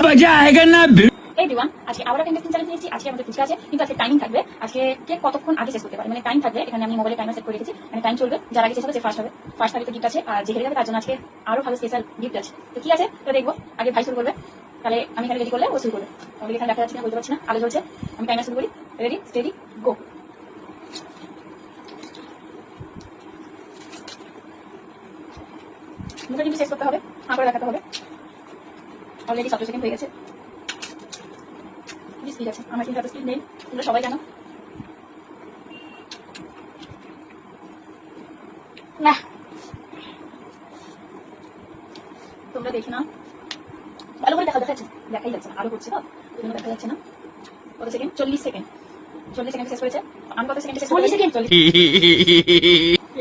मजा आएगा ना। এভরিওয়ান, আজকে আবার একটা ইন্টারেস্টিং চ্যালেঞ্জ নিয়েছি। আজকে আমাদের ফুচকা আছে, কিন্তু আজকে টাইমিং থাকবে। আজকে কে কতক্ষণ আগে শেষ করতে পারে, মানে টাইম থাকবে। এখানে আমি মোবাইলে টাইমার সেট করে রেখেছি, মানে টাইম চলবে। যার আগে শেষ হবে সে ফার্স্ট হবে। ফার্স্ট থাকলে তো গিফট আছে, আর যে হেরে যাবে তার জন্য আজকে আরো ভালো স্পেশাল গিফট আছে। তো কি আছে তো দেখবো। আগে ভাই শুরু করবে, তাহলে আমি এখানে রেডি করলে ও শুরু করবে। আমাদের এখানে দেখা যাচ্ছে না, বলতে পারছি না, আলো জ্বলছে। আমি টাইমার শুরু করি। রেডি, স্টেডি, গো। মুখে কিন্তু শেষ করতে হবে, হাঁ করে দেখাতে হবে। অলরেডি 17 সেকেন্ড হয়ে গেছে। স্পিড আছে, আমার কিন্তু এত স্পিড নেই, তোমরা সবাই জানো। না, তোমরা দেখে নাও, ভালো করে দেখা যাচ্ছে, দেখাই যাচ্ছে না, আলো করছে তো ওই জন্য দেখা যাচ্ছে না। কত সেকেন্ড? 40 সেকেন্ড। 40 সেকেন্ড শেষ করেছে। আমি কত সেকেন্ড শেষ? 40 second. 40।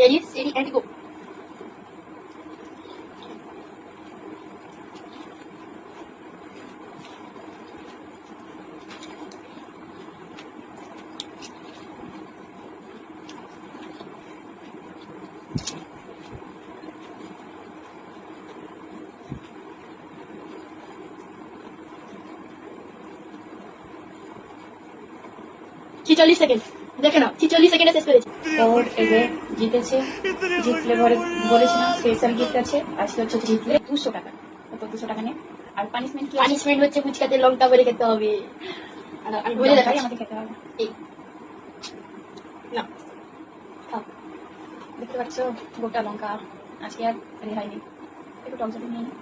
Ready, steady, and go. ছিচল্লিশ সেকেন্ড, দেখে নাও, 46 সেকেন্ডে শেষ করেছে। ওর এগে জিতেছে। জিতলে ঘরে বলেছিলাম স্পেশাল গিফট আছে। আজকে হচ্ছে জিতলে 200 টাকা। তো 200 টাকা নেই। আর পানিশমেন্ট কি? পানিশমেন্ট হচ্ছে ফুচকাতে লঙ্কা ভরে খেতে হবে। আমি বলে দেখাই, আমাকে খেতে হবে। এই না, খাও। দেখতে পাচ্ছ গোটা লঙ্কা। আজকে আর রেহাই নেই। একটু টক ঝাল নিয়ে নিই।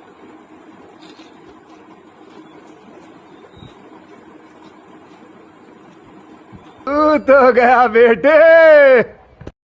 तू तो गया बेटे।